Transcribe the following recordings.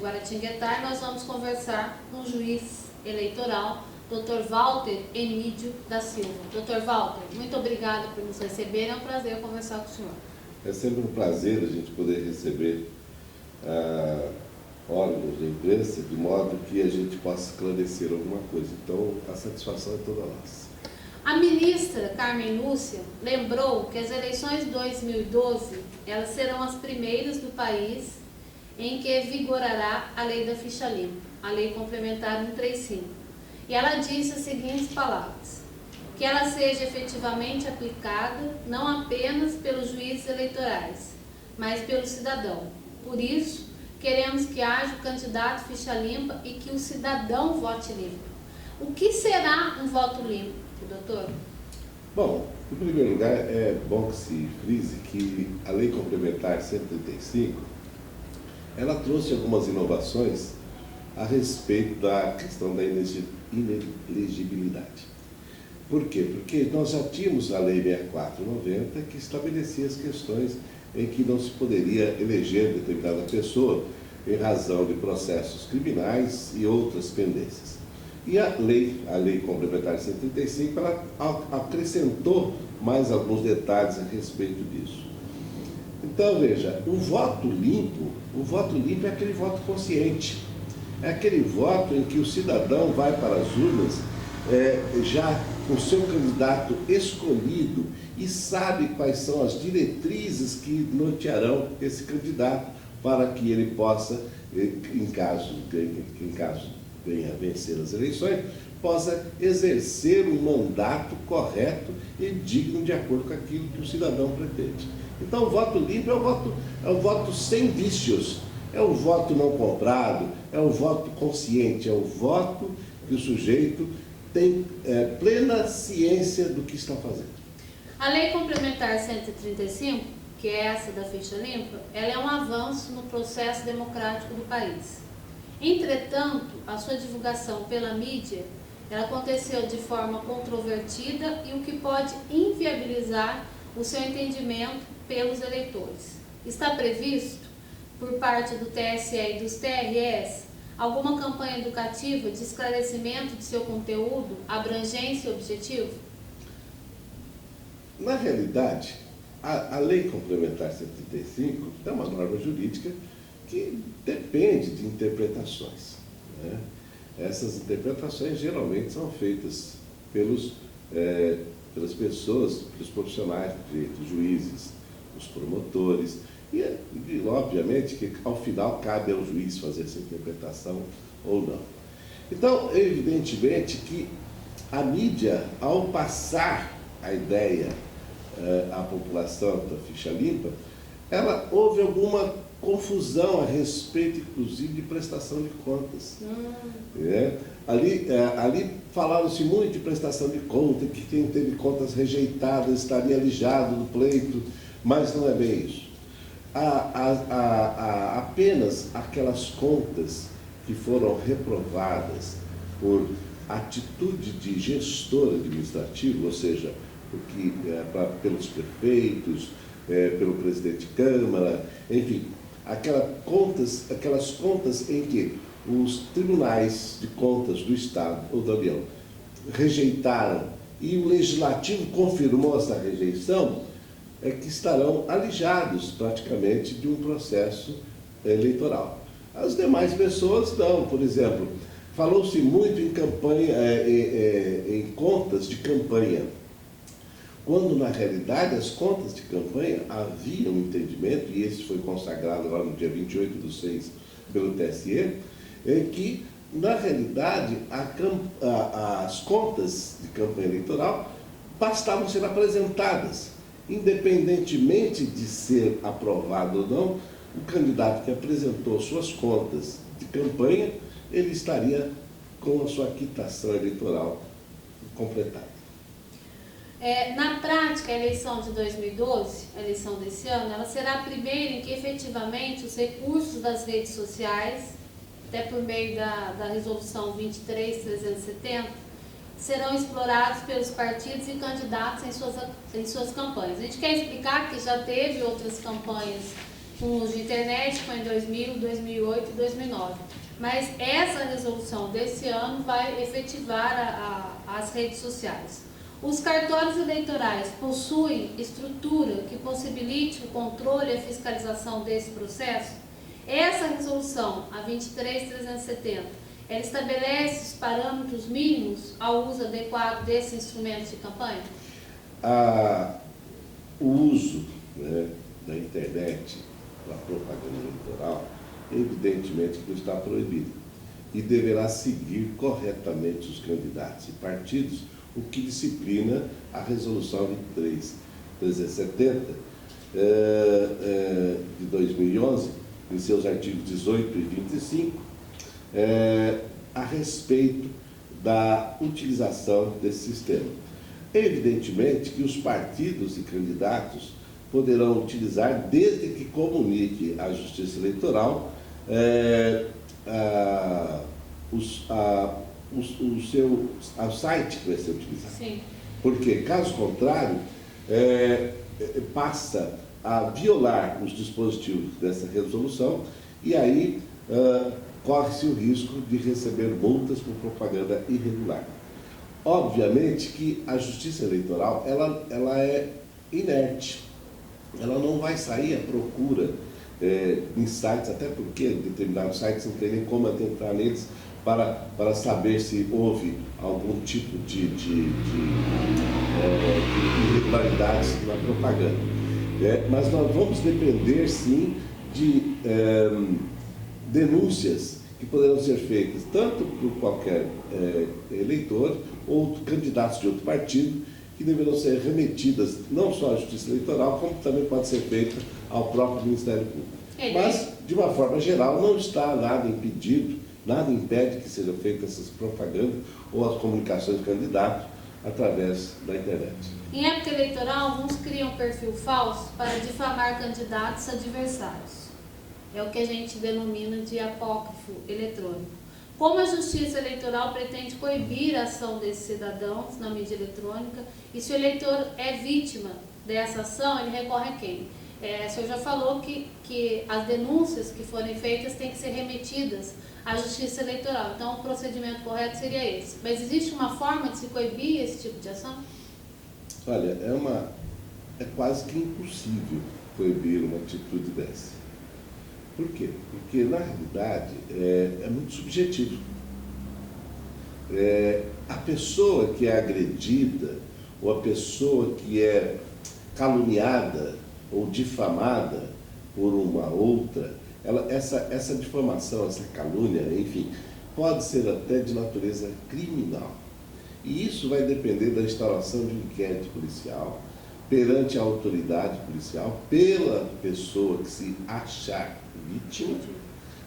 Guaratinguetá, e nós vamos conversar com o juiz eleitoral, Dr. Walter Emídio da Silva. Dr. Walter, muito obrigada por nos receber, é um prazer conversar com o senhor. É sempre um prazer a gente poder receber órgãos da imprensa, de modo que a gente possa esclarecer alguma coisa. Então, a satisfação é toda nossa. A ministra Carmen Lúcia lembrou que as eleições de 2012 elas serão as primeiras do país em que vigorará a lei da ficha limpa, a lei complementar 135. E ela disse as seguintes palavras: que ela seja efetivamente aplicada não apenas pelos juízes eleitorais, mas pelo cidadão. Por isso, queremos que haja o candidato ficha limpa e que o cidadão vote limpo. O que será um voto limpo, doutor? Bom, em primeiro lugar, é bom que se frise que a Lei Complementar 135, ela trouxe algumas inovações a respeito da questão da inelegibilidade. Por quê? Porque nós já tínhamos a Lei 6490, que estabelecia as questões em que não se poderia eleger determinada pessoa em razão de processos criminais e outras pendências. E a lei complementar 135, ela acrescentou mais alguns detalhes a respeito disso. Então, veja, o voto limpo é aquele voto consciente. É aquele voto em que o cidadão vai para as urnas já com o seu candidato escolhido e sabe quais são as diretrizes que nortearão esse candidato para que ele possa, em caso venha a vencer as eleições, possa exercer um mandato correto e digno de acordo com aquilo que o cidadão pretende. Então, o voto limpo é um voto sem vícios, é um voto não comprado, é um voto consciente, é um voto que o sujeito tem plena ciência do que está fazendo. A Lei Complementar 135, que é essa da ficha limpa, ela é um avanço no processo democrático do país. Entretanto, a sua divulgação pela mídia, ela aconteceu de forma controvertida e o que pode inviabilizar o seu entendimento pelos eleitores. Está previsto, por parte do TSE e dos TRS, alguma campanha educativa de esclarecimento de seu conteúdo, abrangência e objetivo? Na realidade, a Lei Complementar 135 é uma norma jurídica que depende de interpretações, né? Essas interpretações geralmente são feitas pelas pessoas, pelos profissionais do direito, os juízes, os promotores, e obviamente que ao final cabe ao juiz fazer essa interpretação ou não. Então, evidentemente que a mídia, ao passar a ideia à população da ficha limpa, houve alguma confusão a respeito, inclusive, de prestação de contas. Ali falaram-se muito de prestação de conta, que quem teve contas rejeitadas estaria alijado do pleito, mas não é bem isso. Apenas aquelas contas que foram reprovadas por atitude de gestor administrativo, ou seja, pelos prefeitos, pelo presidente de Câmara, enfim, aquelas contas em que os tribunais de contas do Estado ou da União rejeitaram e o Legislativo confirmou essa rejeição, que estarão alijados praticamente de um processo eleitoral. As demais pessoas não. Por exemplo, falou-se muito em campanha, em contas de campanha, quando na realidade as contas de campanha havia um entendimento, e esse foi consagrado lá no dia 28/6 pelo TSE, que na realidade as contas de campanha eleitoral bastavam ser apresentadas. Independentemente de ser aprovado ou não, o candidato que apresentou suas contas de campanha, ele estaria com a sua quitação eleitoral completada. Na prática, a eleição de 2012, a eleição desse ano, ela será a primeira em que efetivamente os recursos das redes sociais, até por meio da resolução 23.370, serão explorados pelos partidos e candidatos em suas campanhas. A gente quer explicar que já teve outras campanhas com uso de internet, foi em 2000, 2008 e 2009. Mas essa resolução desse ano vai efetivar as redes sociais. Os cartórios eleitorais possuem estrutura que possibilite o controle e a fiscalização desse processo? Essa resolução, a 23.370, ela estabelece os parâmetros mínimos ao uso adequado desses instrumentos de campanha? O uso, né, da internet para propaganda eleitoral, evidentemente que está proibido e deverá seguir corretamente os candidatos e partidos, o que disciplina a resolução 23.370 de 2011, em seus artigos 18 e 25, a respeito da utilização desse sistema. Evidentemente que os partidos e candidatos poderão utilizar, desde que comunique à Justiça Eleitoral o site que vai ser utilizado. Sim. Porque, caso contrário, passa a violar os dispositivos dessa resolução e aí corre-se o risco de receber multas por propaganda irregular. Obviamente que a Justiça Eleitoral ela é inerte, ela não vai sair à procura em sites, até porque determinados sites não tem nem como adentrar neles para saber se houve algum tipo de irregularidades na propaganda. Mas nós vamos depender, sim, de denúncias que poderão ser feitas tanto por qualquer eleitor ou candidatos de outro partido, que deverão ser remetidas não só à Justiça Eleitoral, como também pode ser feita ao próprio Ministério Público. Mas, de uma forma geral, não está nada impedido, nada impede que sejam feitas essas propagandas ou as comunicações do candidato através da internet. Em época eleitoral, alguns criam perfil falso para difamar candidatos adversários. É o que a gente denomina de apócrifo eletrônico. Como a Justiça Eleitoral pretende coibir a ação desses cidadãos na mídia eletrônica, e se o eleitor é vítima dessa ação, ele recorre a quem? O senhor já falou que as denúncias que forem feitas têm que ser remetidas à Justiça Eleitoral. Então, o procedimento correto seria esse. Mas existe uma forma de se coibir esse tipo de ação? Olha, é quase que impossível coibir uma atitude dessa. Por quê? Porque, na realidade, é muito subjetivo. A pessoa que é agredida, ou a pessoa que é caluniada ou difamada por uma outra, essa difamação, essa calúnia, enfim, pode ser até de natureza criminal. E isso vai depender da instauração de um inquérito policial, perante a autoridade policial, pela pessoa que se achar vítima,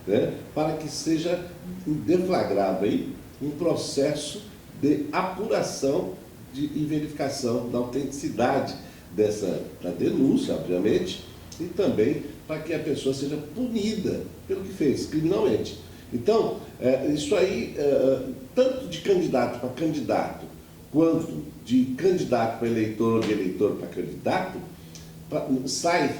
né, para que seja deflagrado aí um processo de apuração e verificação da autenticidade da denúncia, obviamente, e também para que a pessoa seja punida pelo que fez, criminalmente. Então, isso aí, tanto de candidato para candidato, quanto de candidato para eleitor ou de eleitor para candidato, sai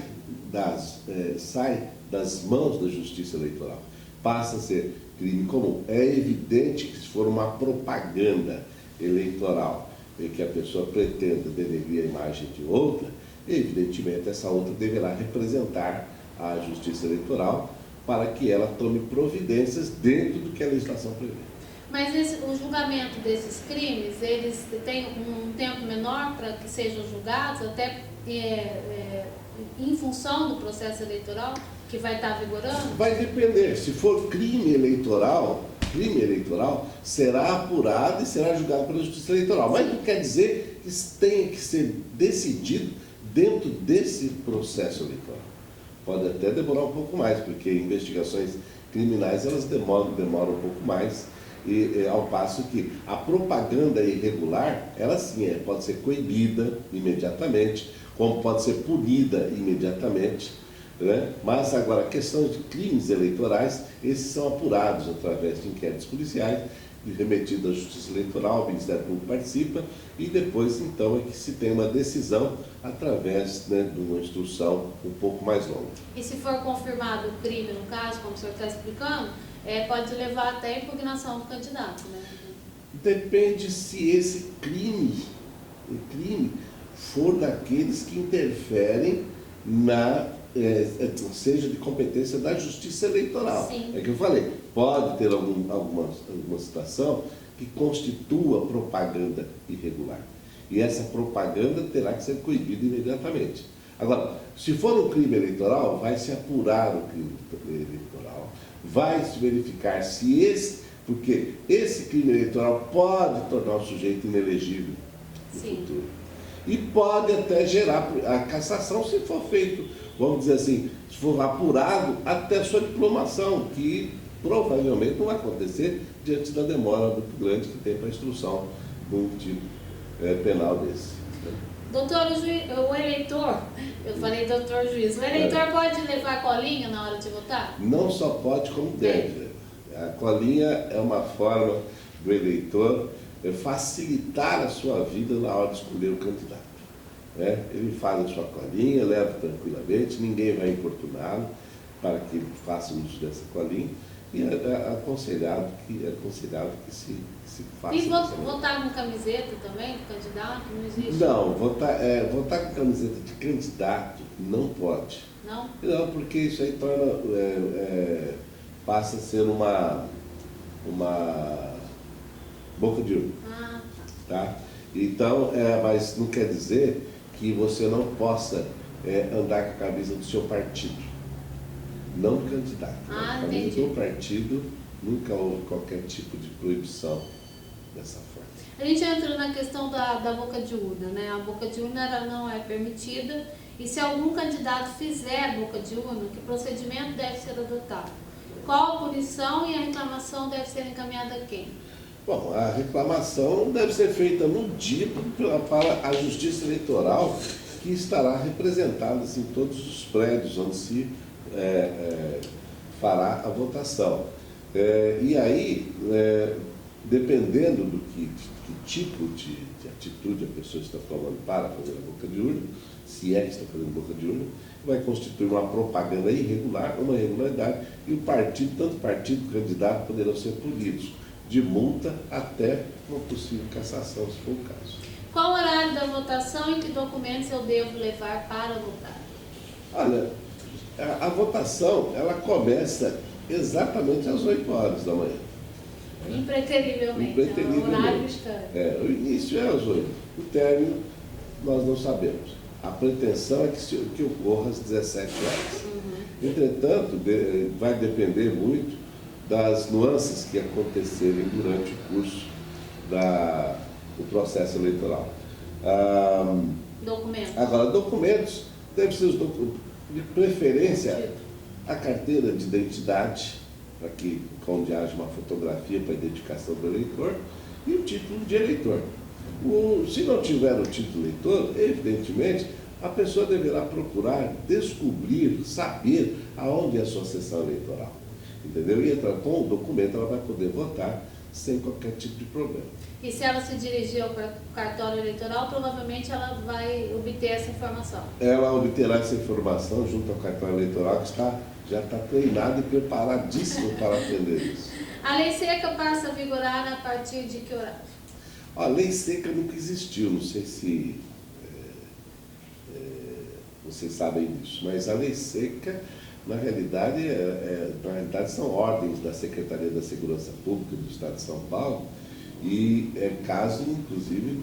das mãos da Justiça Eleitoral. Passa a ser crime comum. É evidente que se for uma propaganda eleitoral em que a pessoa pretenda denegrir a imagem de outra, evidentemente essa outra deverá representar a Justiça Eleitoral para que ela tome providências dentro do que a legislação prevê. Mas o julgamento desses crimes, eles têm um tempo menor para que sejam julgados, até em função do processo eleitoral que vai estar vigorando? Vai depender. Se for crime eleitoral será apurado e será julgado pela Justiça Eleitoral. Mas não quer dizer que tenha que ser decidido dentro desse processo eleitoral. Pode até demorar um pouco mais, porque investigações criminais elas demoram um pouco mais, e ao passo que a propaganda irregular, ela sim pode ser coibida imediatamente, como pode ser punida imediatamente, né? Mas agora, a questão de crimes eleitorais, esses são apurados através de inquéritos policiais remetido à Justiça Eleitoral, o Ministério Público participa, e depois, então, é que se tem uma decisão através, né, de uma instrução um pouco mais longa. E se for confirmado o crime, no caso, como o senhor está explicando, pode levar até a impugnação do candidato, né? Depende se esse crime for daqueles que interferem seja de competência da Justiça Eleitoral. Sim. É que eu falei, pode ter alguma situação que constitua propaganda irregular. E essa propaganda terá que ser coibida imediatamente. Agora, se for um crime eleitoral, vai se apurar o crime eleitoral, vai se verificar se porque esse crime eleitoral pode tornar o sujeito inelegível no futuro. E pode até gerar a cassação se for feito, vamos dizer assim, se for apurado até a sua diplomação, que provavelmente não vai acontecer diante da demora muito grande que tem para a instrução de um tipo penal desse. Doutor, o eleitor, eu falei doutor juiz, o eleitor pode levar colinha na hora de votar? Não só pode, como deve. A colinha é uma forma do eleitor facilitar a sua vida na hora de escolher o candidato. Ele faz a sua colinha, leva tranquilamente, ninguém vai importuná-lo para que ele faça uso dessa colinha, e é aconselhado que se faça. E votar com camiseta também, do candidato? Não existe? Não, votar com camiseta de candidato não pode. Não? Não, porque isso aí passa a ser uma boca de urna. Ah, Tá? Então, mas não quer dizer que você não possa andar com a camisa do seu partido, não do candidato. Ah, a camisa entendi. do partido nunca houve qualquer tipo de proibição dessa forma. A gente entra na questão da boca de urna, né? A boca de urna ela não é permitida, e se algum candidato fizer boca de urna, que procedimento deve ser adotado? Qual a punição e a reclamação deve ser encaminhada a quem? Bom, a reclamação deve ser feita no dia para a Justiça Eleitoral, que estará representada assim, em todos os prédios onde se fará a votação. E aí, dependendo do que tipo de atitude a pessoa está tomando para fazer a boca de urna, se é que está fazendo boca de urna, vai constituir uma propaganda irregular, uma irregularidade, e tanto o partido como o candidato poderão ser punidos de multa até uma possível cassação, se for o caso. Qual o horário da votação e que documentos eu devo levar para votar? Olha, a votação, ela começa exatamente às 8 horas da manhã. Impreterivelmente. Impreterivelmente. É um horário estranho. O início é às 8. O término, nós não sabemos. A pretensão é que ocorra às 17 horas. Entretanto, vai depender muito das nuances que acontecerem durante o curso do processo eleitoral. Documentos. Agora, documentos, devem ser de preferência a carteira de identidade, para que onde haja uma fotografia para a identificação do eleitor, e o título de eleitor. Se não tiver o título de eleitor, evidentemente, a pessoa deverá procurar descobrir, saber aonde é a sua sessão eleitoral. Entendeu? E entrar com o documento, ela vai poder votar sem qualquer tipo de problema. E se ela se dirigir ao cartório eleitoral, provavelmente ela vai obter essa informação. Ela obterá essa informação junto ao cartório eleitoral, que já está treinado e preparadíssimo para atender isso. A lei seca passa a vigorar a partir de que horário? A lei seca nunca existiu, não sei se vocês sabem disso, mas a lei seca, na realidade são ordens da Secretaria da Segurança Pública do Estado de São Paulo, e é caso, inclusive,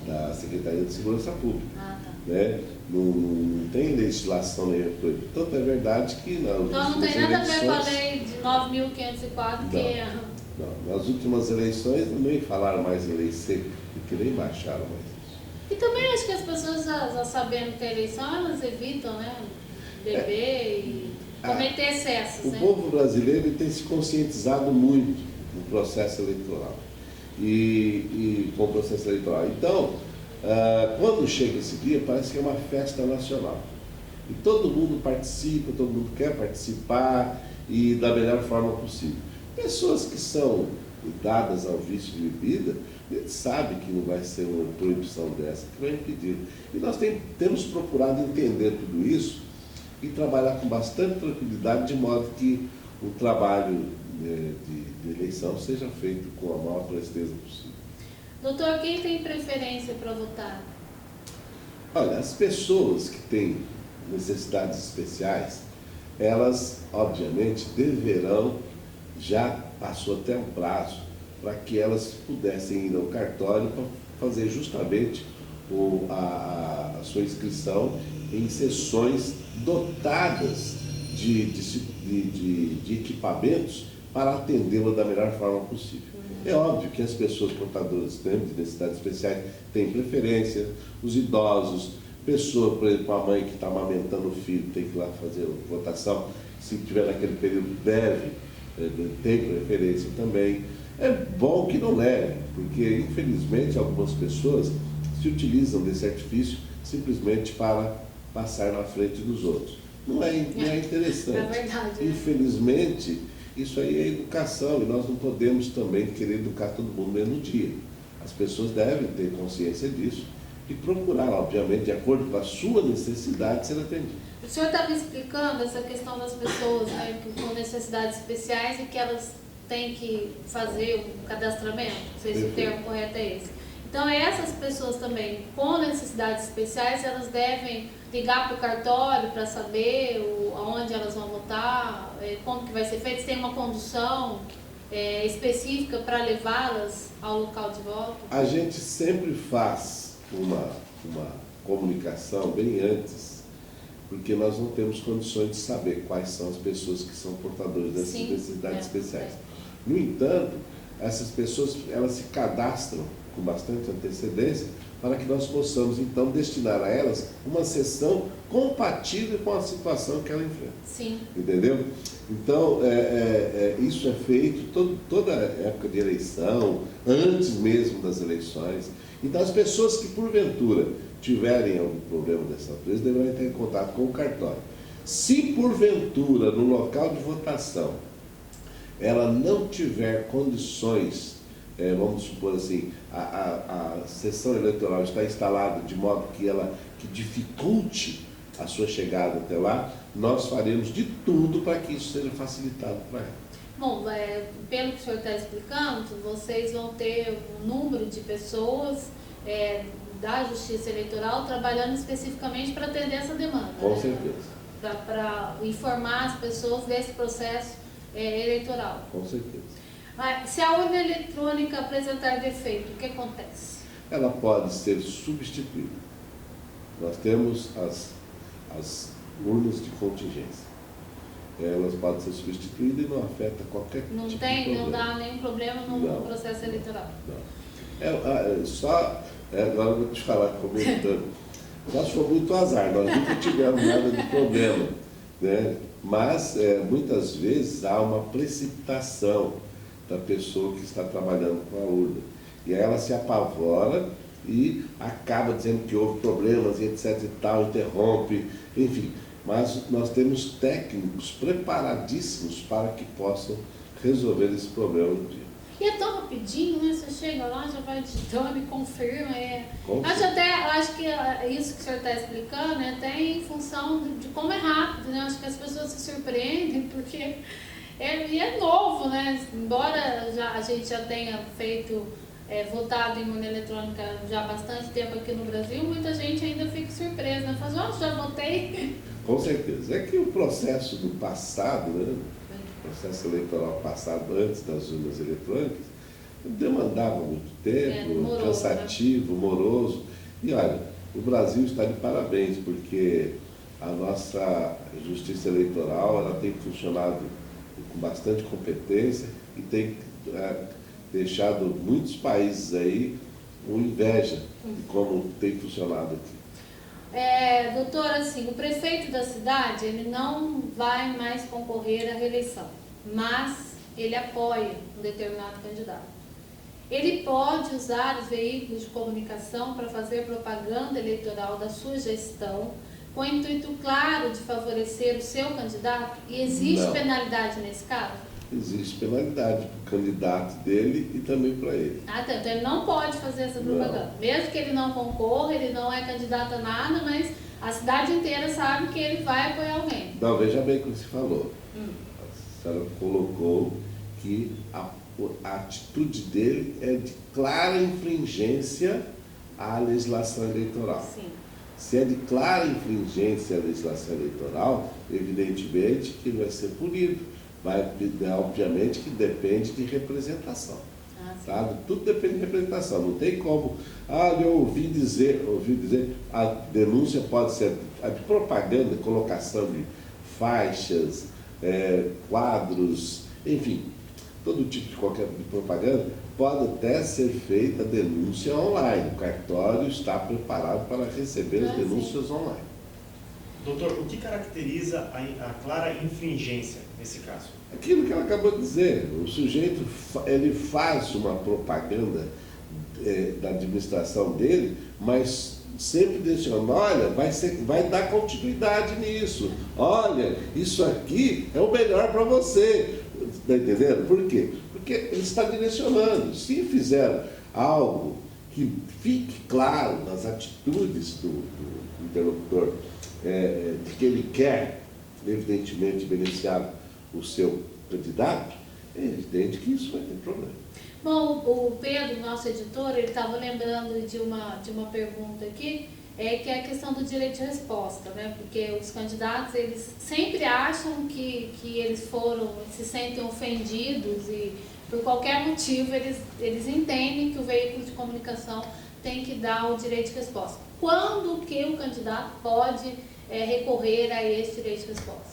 da Secretaria de Segurança Pública. Ah, tá. Né? Não tem legislação nem proibido. Tanto é verdade que Então não tem nada a ver com a lei de 9.504, que é... Não, nas últimas eleições nem falaram mais em lei seca, porque nem baixaram mais isso. E também acho que as pessoas, já sabendo que é eleição, elas evitam, né? Beber e cometer excessos, O né? povo brasileiro ele tem se conscientizado muito no processo eleitoral. E com o processo eleitoral. Então, quando chega esse dia, parece que é uma festa nacional. E todo mundo participa, todo mundo quer participar e da melhor forma possível. Pessoas que são dadas ao vício de bebida, a gente sabe que não vai ser uma proibição dessa que vai impedir. E nós temos procurado entender tudo isso e trabalhar com bastante tranquilidade, de modo que o trabalho de eleição seja feito com a maior presteza possível. Doutor, quem tem preferência para votar? Olha, as pessoas que têm necessidades especiais, elas, obviamente, deverão, já passou até um prazo, para que elas pudessem ir ao cartório para fazer justamente a sua inscrição em sessões dotadas de equipamentos para atendê-la da melhor forma possível. É óbvio que as pessoas portadoras de necessidades especiais têm preferência, os idosos, pessoa, por exemplo, a mãe que está amamentando o filho tem que ir lá fazer a votação, se tiver naquele período tem preferência também. É bom que não leve, porque infelizmente algumas pessoas se utilizam desse artifício simplesmente para passar na frente dos outros. Não é interessante. É verdade. Infelizmente, isso aí é educação e nós não podemos também querer educar todo mundo no mesmo dia. As pessoas devem ter consciência disso e procurar, obviamente, de acordo com a sua necessidade, ser atendido. O senhor estava explicando essa questão das pessoas, né, com necessidades especiais e que elas têm que fazer o cadastramento, não sei se o termo correto é esse. Então, essas pessoas também com necessidades especiais, elas devem ligar para o cartório para saber aonde elas vão votar, como que vai ser feito, se tem uma condução específica para levá-las ao local de voto? A gente sempre faz uma comunicação bem antes, porque nós não temos condições de saber quais são as pessoas que são portadoras dessas necessidades especiais. No entanto, essas pessoas elas se cadastram com bastante antecedência para que nós possamos então destinar a elas uma sessão compatível com a situação que ela enfrenta. Sim. Entendeu? Então, isso é feito toda época de eleição, antes mesmo das eleições. Então, as pessoas que porventura tiverem algum problema dessa natureza deverão entrar em contato com o cartório. Se porventura no local de votação ela não tiver condições, vamos supor assim, a sessão eleitoral está instalada de modo que dificulte a sua chegada até lá, nós faremos de tudo para que isso seja facilitado para ela. Bom, pelo que o senhor está explicando, vocês vão ter um número de pessoas da Justiça Eleitoral trabalhando especificamente para atender essa demanda. Com né? certeza. Para informar as pessoas desse processo eleitoral. Com certeza. Se a urna eletrônica apresentar defeito, o que acontece? Ela pode ser substituída. Nós temos as urnas de contingência. Elas podem ser substituídas e não afeta qualquer tipo de problema. Não dá nenhum problema no processo eleitoral? Não. Agora eu vou te falar, comentando. Nós foi muito azar, nós nunca tivemos nada de problema, né? Mas muitas vezes há uma precipitação da pessoa que está trabalhando com a urna. E aí ela se apavora e acaba dizendo que houve problemas e etc e tal, interrompe, enfim. Mas nós temos técnicos preparadíssimos para que possam resolver esse problema no dia. E é tão rapidinho, né? Você chega lá, já vai digitando e confirma. Acho que isso que o senhor está explicando é até em função de como é rápido, né? Acho que as pessoas se surpreendem porque é novo, né? Embora a gente já tenha votado em urna eletrônica já há bastante tempo aqui no Brasil, muita gente ainda fica surpresa, né? Fala, já votei. Com certeza. É que o processo do passado, né? O processo eleitoral passado, antes das urnas eletrônicas, demandava muito tempo, cansativo, moroso. E olha, o Brasil está de parabéns, porque a nossa justiça eleitoral ela tem funcionado com bastante competência e tem deixado muitos países aí com inveja de como tem funcionado aqui. Doutor, assim, o prefeito da cidade, ele não vai mais concorrer à reeleição, mas ele apoia um determinado candidato. Ele pode usar os veículos de comunicação para fazer propaganda eleitoral da sua gestão, com o intuito claro de favorecer o seu candidato? E existe penalidade nesse caso? existe penalidade para o candidato dele e também para ele. Ah, então ele não pode fazer essa propaganda. Mesmo que ele não concorra, ele não é candidato a nada, mas a cidade inteira sabe que ele vai apoiar alguém. Não, veja bem o que você falou. A senhora colocou que a atitude dele é de clara infringência à legislação eleitoral. Sim. Se é de clara infringência à legislação eleitoral, evidentemente que ele vai ser punido. Obviamente que depende de representação. Tá? Tudo depende de representação. Não tem como. Eu ouvi dizer, a denúncia pode ser a de propaganda, colocação de faixas, quadros, enfim, todo tipo de propaganda, pode até ser feita denúncia online. O cartório está preparado para receber as denúncias online. Doutor, o que caracteriza a clara infringência nesse caso? Aquilo que ela acabou de dizer, o sujeito ele faz uma propaganda da administração dele, mas sempre deixando, olha, vai dar continuidade nisso, olha, isso aqui é o melhor para você. Está entendendo? Por quê? Porque ele está direcionando. Se fizer algo que fique claro nas atitudes do interlocutor, de que ele quer, evidentemente, beneficiar o seu candidato, é evidente que isso vai ter problema. Bom, o Pedro, nosso editor, ele estava lembrando de uma pergunta aqui, que é a questão do direito de resposta, né? Porque os candidatos, eles sempre acham que eles se sentem ofendidos e por qualquer motivo eles entendem que o veículo de comunicação tem que dar o direito de resposta. Quando que o candidato pode recorrer a esse direito de resposta?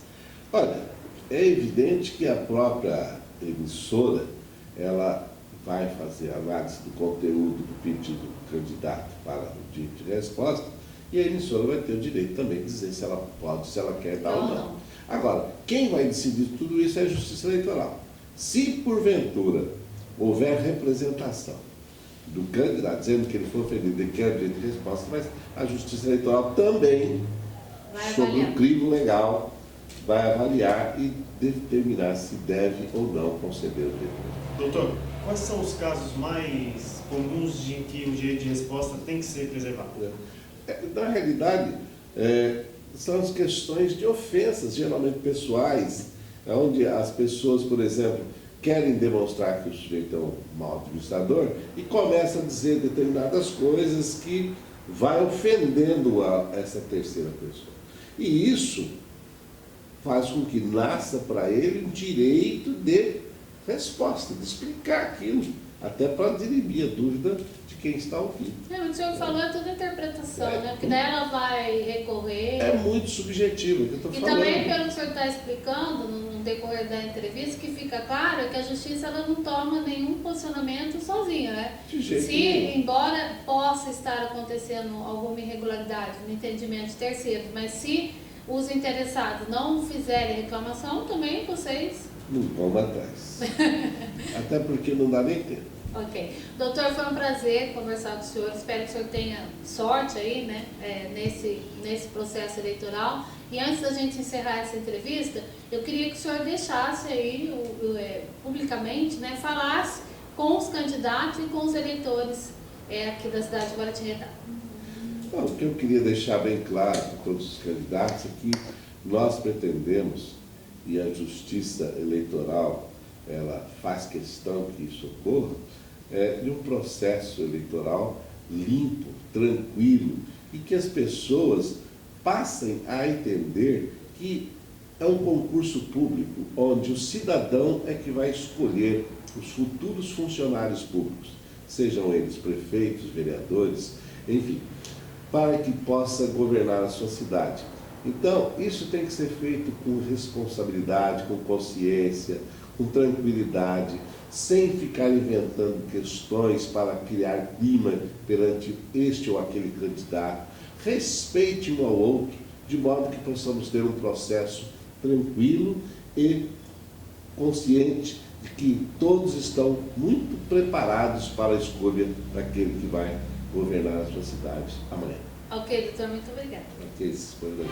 Olha, é evidente que a própria emissora, ela vai fazer análise do conteúdo do pedido do candidato para o direito de resposta e a emissora vai ter o direito também de dizer se ela pode, se ela quer dar ou não. Agora, quem vai decidir tudo isso é a Justiça Eleitoral. Se porventura houver representação do candidato dizendo que ele foi ofendido e quer o direito de resposta, mas a Justiça Eleitoral também, sobre o crime legal, vai avaliar e determinar se deve ou não conceder o direito de resposta. Doutor, quais são os casos mais comuns em que o direito de resposta tem que ser preservado? Na realidade, são as questões de ofensas, geralmente pessoais, onde as pessoas, por exemplo, querem demonstrar que o sujeito é um mau administrador e começam a dizer determinadas coisas que vai ofendendo essa terceira pessoa. E isso faz com que nasça para ele um direito de resposta, de explicar aquilo, até para dirimir a dúvida de quem está ouvindo. O senhor falou é tudo interpretação, né? Porque daí ela vai recorrer. É muito subjetivo o que eu estou falando. E também, pelo que o senhor está explicando, no decorrer da entrevista, que fica claro é que a justiça ela não toma nenhum posicionamento sozinha, né? Embora possa estar acontecendo alguma irregularidade no entendimento de terceiros, mas se os interessados não fizerem reclamação, também vocês não vão atrás. Até porque não dá nem tempo. Ok. Doutor, foi um prazer conversar com o senhor. Espero que o senhor tenha sorte aí, né, nesse processo eleitoral. E antes da gente encerrar essa entrevista, eu queria que o senhor deixasse aí, publicamente, né, falasse com os candidatos e com os eleitores aqui da cidade de Guaratinguetá. Bom, o que eu queria deixar bem claro para todos os candidatos é que nós pretendemos, e a Justiça Eleitoral ela faz questão que isso ocorra, de um processo eleitoral limpo, tranquilo, e que as pessoas passem a entender que é um concurso público onde o cidadão é que vai escolher os futuros funcionários públicos, sejam eles prefeitos, vereadores, enfim, para que possa governar a sua cidade. Então, isso tem que ser feito com responsabilidade, com consciência, com tranquilidade, sem ficar inventando questões para criar clima perante este ou aquele candidato. Respeite um ao outro, de modo que possamos ter um processo tranquilo e consciente de que todos estão muito preparados para a escolha daquele que vai governar a sua cidade amanhã. Ok, doutor, muito obrigada. Ok, isso foi legal.